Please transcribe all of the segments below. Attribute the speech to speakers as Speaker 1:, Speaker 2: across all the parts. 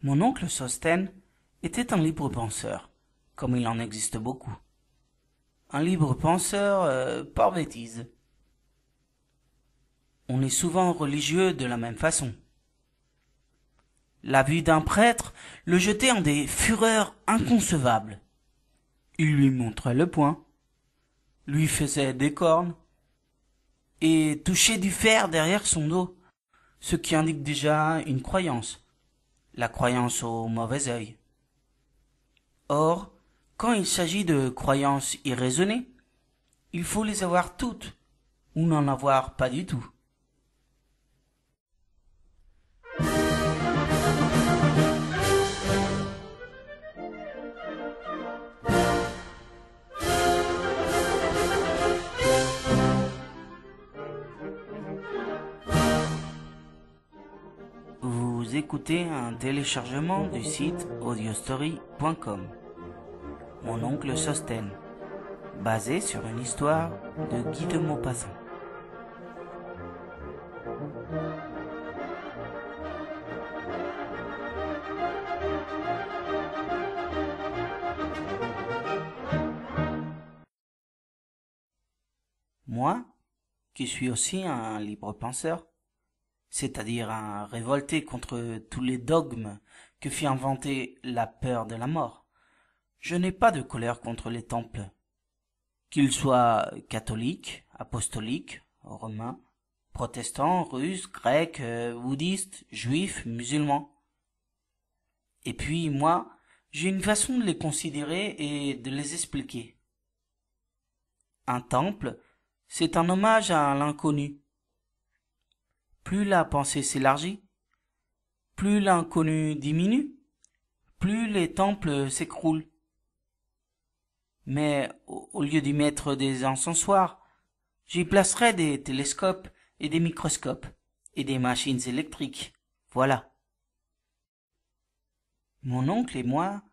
Speaker 1: Mon oncle Sostène était un libre penseur, comme il en existe beaucoup. Un libre penseur par bêtise. On est souvent religieux de la même façon. La vue d'un prêtre le jetait en des fureurs inconcevables. Il lui montrait le poing, lui faisait des cornes, et touchait du fer derrière son dos, ce qui indique déjà une croyance, la croyance au mauvais œil. Or, quand il s'agit de croyances irraisonnées, il faut les avoir toutes, ou n'en avoir pas du tout. Vous écoutez un téléchargement du site audiostory.com. Mon oncle Sostène, basé sur une histoire de Guy de Maupassant. Moi, qui suis aussi un libre penseur, c'est-à-dire un révolté contre tous les dogmes que fit inventer la peur de la mort, je n'ai pas de colère contre les temples, qu'ils soient catholiques, apostoliques, romains, protestants, russes, grecs, bouddhistes, juifs, musulmans. Et puis moi, j'ai une façon de les considérer et de les expliquer. Un temple, c'est un hommage à l'inconnu. Plus la pensée s'élargit, plus l'inconnu diminue, plus les temples s'écroulent. Mais au lieu d'y mettre des encensoirs, j'y placerai des télescopes et des microscopes et des machines électriques. Voilà. Mon oncle et moi,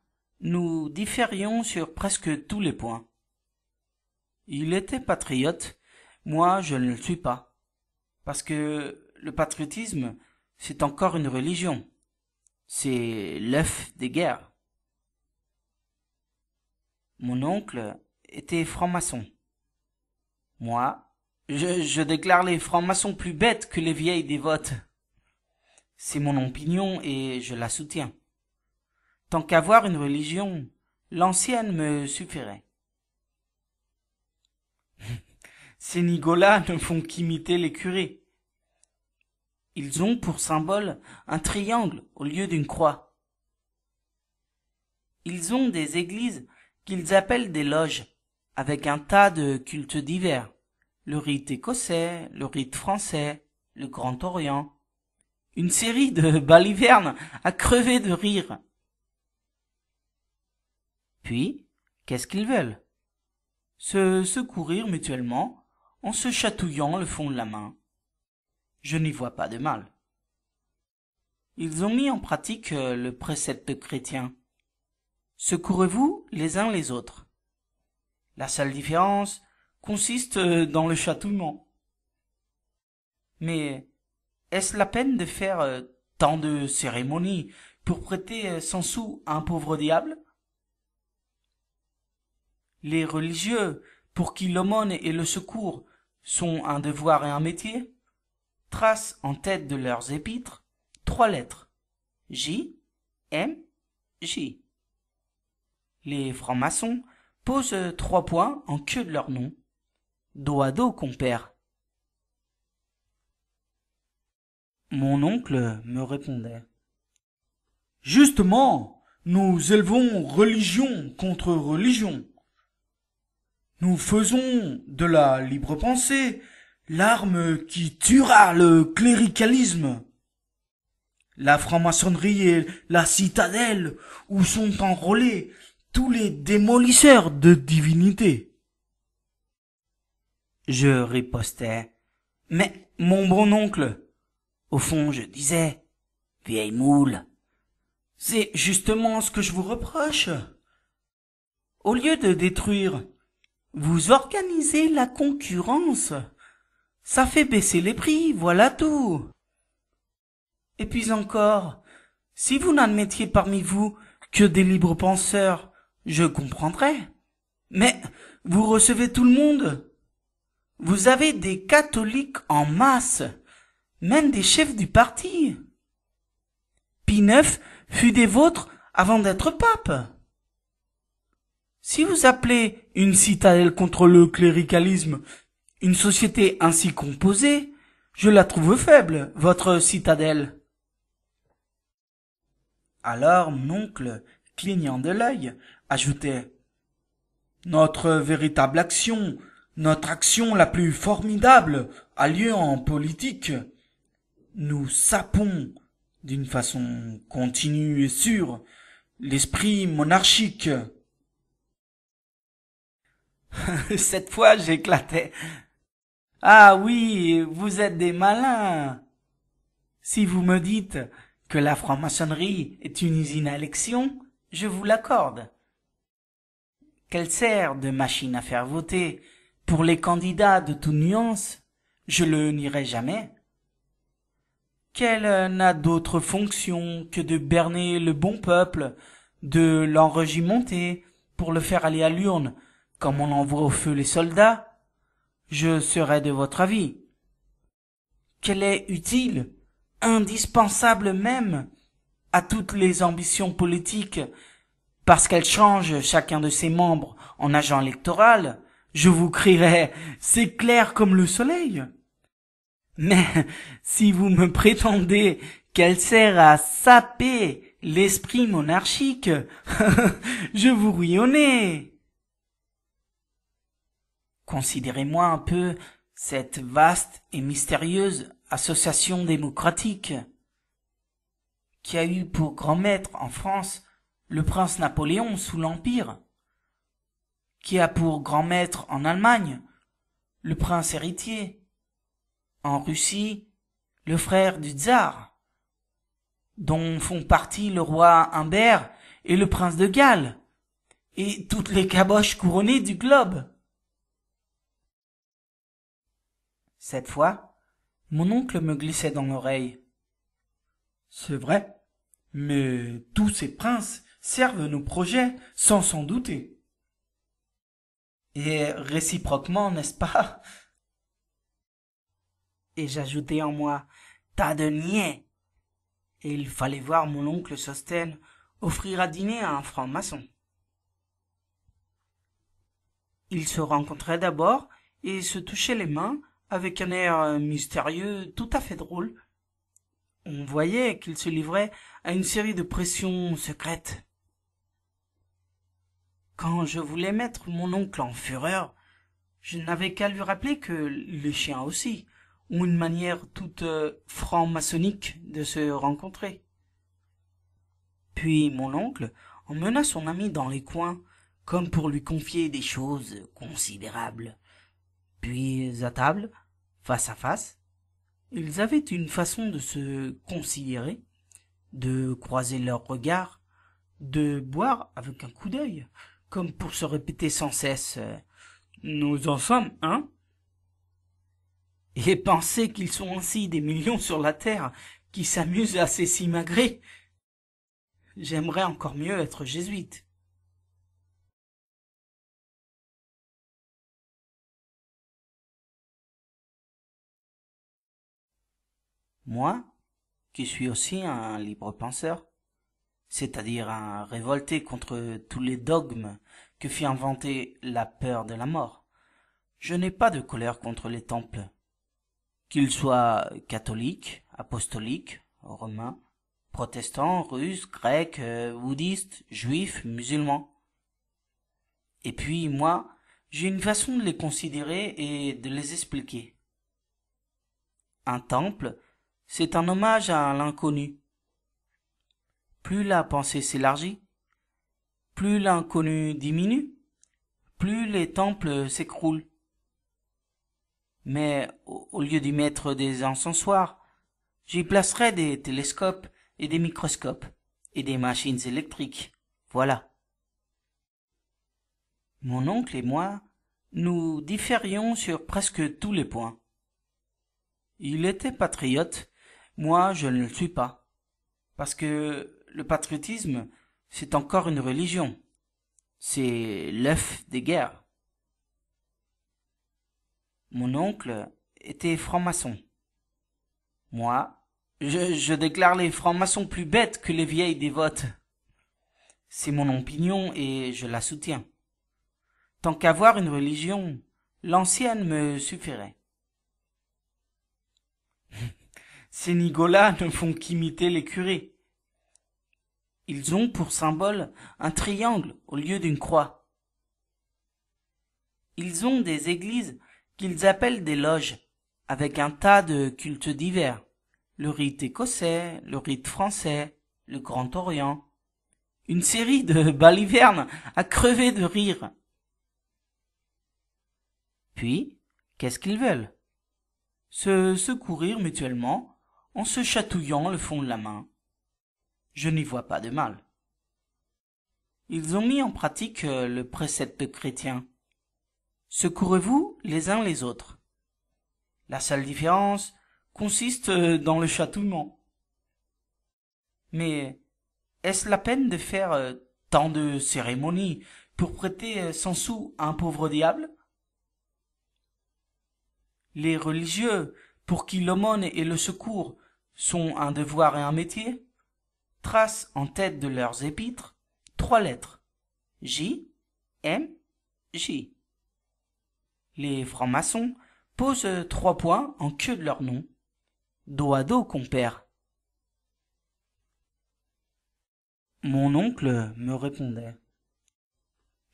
Speaker 1: nous différions sur presque tous les points. Il était patriote, moi je ne le suis pas, parce que le patriotisme, c'est encore une religion. C'est l'œuf des guerres. Mon oncle était franc-maçon. Moi, je déclare les francs-maçons plus bêtes que les vieilles dévotes. C'est mon opinion et je la soutiens. Tant qu'avoir une religion, l'ancienne me suffirait. Ces nigolas ne font qu'imiter les curés. Ils ont pour symbole un triangle au lieu d'une croix. Ils ont des églises qu'ils appellent des loges, avec un tas de cultes divers. Le rite écossais, le rite français, le Grand Orient. Une série de balivernes à crever de rire. Puis, qu'est-ce qu'ils veulent? Se secourir mutuellement en se chatouillant le fond de la main. Je n'y vois pas de mal. Ils ont mis en pratique le précepte chrétien. Secourez-vous les uns les autres. La seule différence consiste dans le chatouillement. Mais est-ce la peine de faire tant de cérémonies pour prêter 100 sous à un pauvre diable? Les religieux, pour qui l'aumône et le secours sont un devoir et un métier, tracent en tête de leurs épîtres 3 lettres. J, M, J. Les francs-maçons posent 3 points en queue de leur nom. Dos à dos, compère. Mon oncle me répondait. Justement, nous élevons religion contre religion. Nous faisons de la libre pensée l'arme qui tuera le cléricalisme. La franc-maçonnerie est la citadelle où sont enrôlés tous les démolisseurs de divinités. Je ripostais. Mais, mon bon oncle, au fond, je disais, vieille moule, c'est justement ce que je vous reproche. Au lieu de détruire, vous organisez la concurrence. Ça fait baisser les prix, voilà tout. Et puis encore, Si vous n'admettiez parmi vous que des libres penseurs, je comprendrais. Mais vous recevez tout le monde. Vous avez des catholiques en masse, même des chefs du parti. Pie IX fut des vôtres avant d'être pape. Si vous appelez une citadelle contre le cléricalisme une société ainsi composée, je la trouve faible, votre citadelle. Alors mon oncle, clignant de l'œil, ajoutait: Notre véritable action, notre action la plus formidable, a lieu en politique. Nous sapons, d'une façon continue et sûre, l'esprit monarchique. Cette fois, j'éclatais. Ah oui, vous êtes des malins. Si vous me dites que la franc-maçonnerie est une usine à élection, je vous l'accorde. Qu'elle sert de machine à faire voter pour les candidats de toute nuance, je le nierai jamais. Qu'elle n'a d'autre fonction que de berner le bon peuple, de l'enregimenter pour le faire aller à l'urne, comme on envoie au feu les soldats, je serai de votre avis. Qu'elle est utile, indispensable même, à toutes les ambitions politiques, parce qu'elle change chacun de ses membres en agent électoral, je vous crierai, c'est clair comme le soleil. Mais si vous me prétendez qu'elle sert à saper l'esprit monarchique, je vous ris au nez. Considérez-moi un peu cette vaste et mystérieuse association démocratique qui a eu pour grand maître en France le prince Napoléon sous l'Empire, qui a pour grand maître en Allemagne le prince héritier, en Russie le frère du tsar, dont font partie le roi Humbert et le prince de Galles, et toutes les caboches couronnées du globe. Cette fois, mon oncle me glissait dans l'oreille: C'est vrai, mais tous ces princes servent nos projets sans s'en douter. Et réciproquement, n'est-ce pas? Et j'ajoutai en moi: tas de niais. Et il fallait voir mon oncle Sosthène offrir à dîner à un franc-maçon. Ils se rencontraient d'abord et se touchaient les mains avec un air mystérieux tout à fait drôle. On voyait qu'ils se livraient à une série de pressions secrètes. Quand je voulais mettre mon oncle en fureur, je n'avais qu'à lui rappeler que les chiens aussi ont une manière toute franc-maçonnique de se rencontrer. Puis mon oncle emmena son ami dans les coins, comme pour lui confier des choses considérables. Puis à table, face à face, ils avaient une façon de se considérer, de croiser leurs regards, de boire avec un coup d'œil, comme pour se répéter sans cesse nous en sommes, hein? Et penser qu'ils sont ainsi des millions sur la terre qui s'amusent à s'essimagrer. J'aimerais encore mieux être jésuite. Moi, qui suis aussi un libre penseur, c'est-à-dire un révolté contre tous les dogmes que fit inventer la peur de la mort, je n'ai pas de colère contre les temples, qu'ils soient catholiques, apostoliques, romains, protestants, russes, grecs, bouddhistes, juifs, musulmans. Et puis, moi, j'ai une façon de les considérer et de les expliquer. Un temple, c'est un hommage à l'inconnu. Plus la pensée s'élargit, plus l'inconnu diminue, plus les temples s'écroulent. Mais au lieu d'y mettre des encensoirs, j'y placerai des télescopes et des microscopes et des machines électriques. Voilà. Mon oncle et moi, nous différions sur presque tous les points. Il était patriote, moi je ne le suis pas. Parce que le patriotisme, c'est encore une religion. C'est l'œuf des guerres. Mon oncle était franc-maçon. Moi, je déclare les francs-maçons plus bêtes que les vieilles dévotes. C'est mon opinion et je la soutiens. Tant qu'avoir une religion, l'ancienne me suffirait. Ces nigolas ne font qu'imiter les curés. Ils ont pour symbole un triangle au lieu d'une croix. Ils ont des églises qu'ils appellent des loges, avec un tas de cultes divers. Le rite écossais, le rite français, le Grand Orient. Une série de balivernes à crever de rire. Puis, qu'est-ce qu'ils veulent? Se secourir mutuellement en se chatouillant le fond de la main. Je n'y vois pas de mal. Ils ont mis en pratique le précepte chrétien. Secourez-vous les uns les autres. La seule différence consiste dans le chatouillement. Mais est-ce la peine de faire tant de cérémonies pour prêter 100 sous à un pauvre diable? Les religieux, pour qui l'aumône et le secours sont un devoir et un métier, tracent en tête de leurs épîtres 3 lettres. J, M, J. Les francs-maçons posent 3 points en queue de leur nom. Dos à dos, compère. Mon oncle me répondait.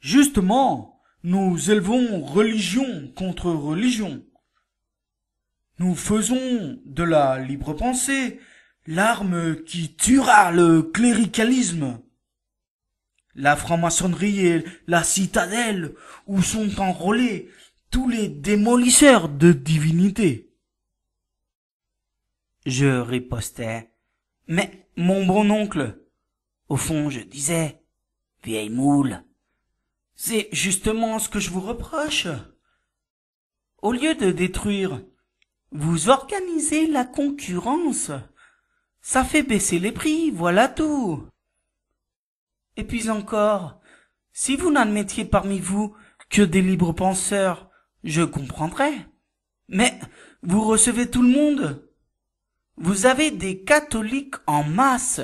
Speaker 1: Justement, nous élevons religion contre religion. Nous faisons de la libre pensée l'arme qui tuera le cléricalisme. La franc-maçonnerie est la citadelle où sont enrôlés tous les démolisseurs de divinités. Je ripostais. Mais, mon bon oncle, au fond, je disais, vieille moule, c'est justement ce que je vous reproche. Au lieu de détruire, vous organisez la concurrence. Ça fait baisser les prix, voilà tout. Et puis encore, si vous n'admettiez parmi vous que des libres penseurs, je comprendrais. Mais vous recevez tout le monde. Vous avez des catholiques en masse,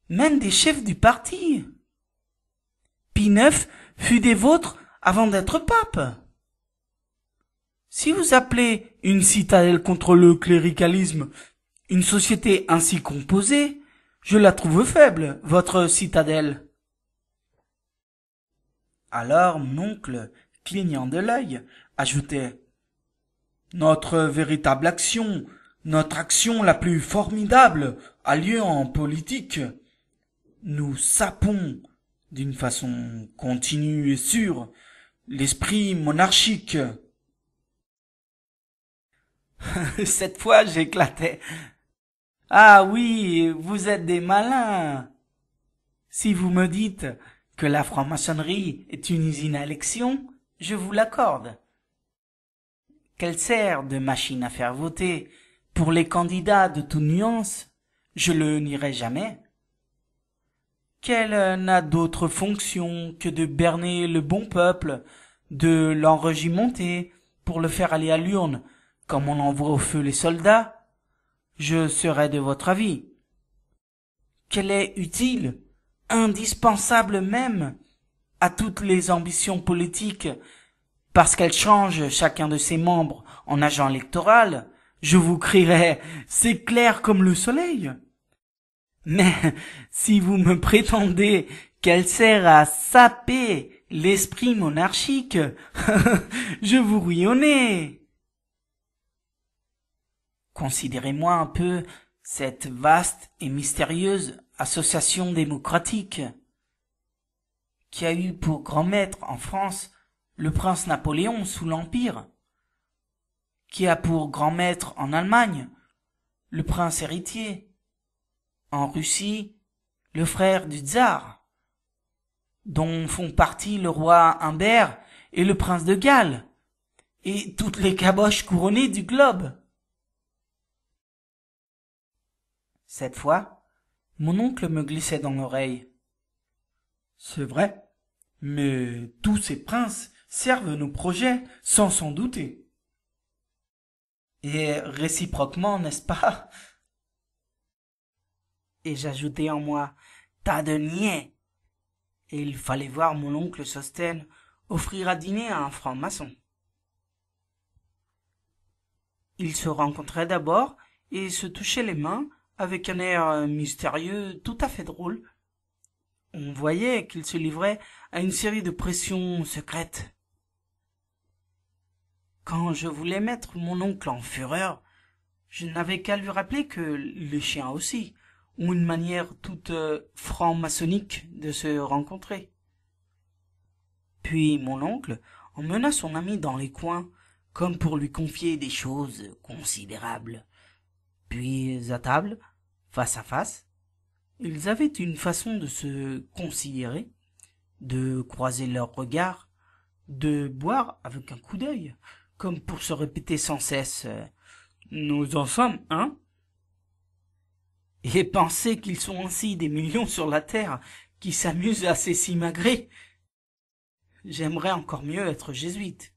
Speaker 1: même des chefs du parti. Pie IX fut des vôtres avant d'être pape. Si vous appelez une citadelle contre le cléricalisme une société ainsi composée, je la trouve faible, votre citadelle. Alors mon oncle, clignant de l'œil, ajoutait « Notre véritable action, notre action la plus formidable a lieu en politique. Nous sapons, d'une façon continue et sûre, l'esprit monarchique. » Cette fois, j'éclatais. « Ah oui, vous êtes des malins. Si vous me dites que la franc-maçonnerie est une usine à élection, je vous l'accorde. Qu'elle sert de machine à faire voter pour les candidats de toute nuance, je le nierai jamais. Qu'elle n'a d'autre fonction que de berner le bon peuple, de l'enregimenter pour le faire aller à l'urne, comme on envoie au feu les soldats, je serai de votre avis. Qu'elle est utile, indispensable même, à toutes les ambitions politiques, parce qu'elle change chacun de ses membres en agent électoral, je vous crierai, c'est clair comme le soleil. Mais si vous me prétendez qu'elle sert à saper l'esprit monarchique, je vous ris au nez. Considérez-moi un peu cette vaste et mystérieuse association démocratique qui a eu pour grand maître en France le prince Napoléon sous l'Empire, qui a pour grand maître en Allemagne le prince héritier, en Russie le frère du tsar, dont font partie le roi Humbert et le prince de Galles, et toutes les caboches couronnées du globe. Cette fois, Mon oncle me glissait dans l'oreille. C'est vrai, mais tous ces princes servent nos projets sans s'en douter. Et réciproquement, n'est-ce pas? Et j'ajoutai en moi, tas de niais. Et il fallait voir mon oncle Sosthène offrir à dîner à un franc-maçon. Ils se rencontraient d'abord et se touchaient les mains avec un air mystérieux tout à fait drôle. On voyait qu'ils se livraient à une série de pressions secrètes. Quand je voulais mettre mon oncle en fureur, je n'avais qu'à lui rappeler que les chiens aussi ont une manière toute franc-maçonnique de se rencontrer. Puis mon oncle emmena son ami dans les coins, comme pour lui confier des choses considérables. Puis à table, face à face, ils avaient une façon de se considérer, de croiser leurs regards, de boire avec un coup d'œil, comme pour se répéter sans cesse nous en sommes, hein? Et penser qu'ils sont ainsi des millions sur la terre qui s'amusent à s'essimagrer. J'aimerais encore mieux être jésuite.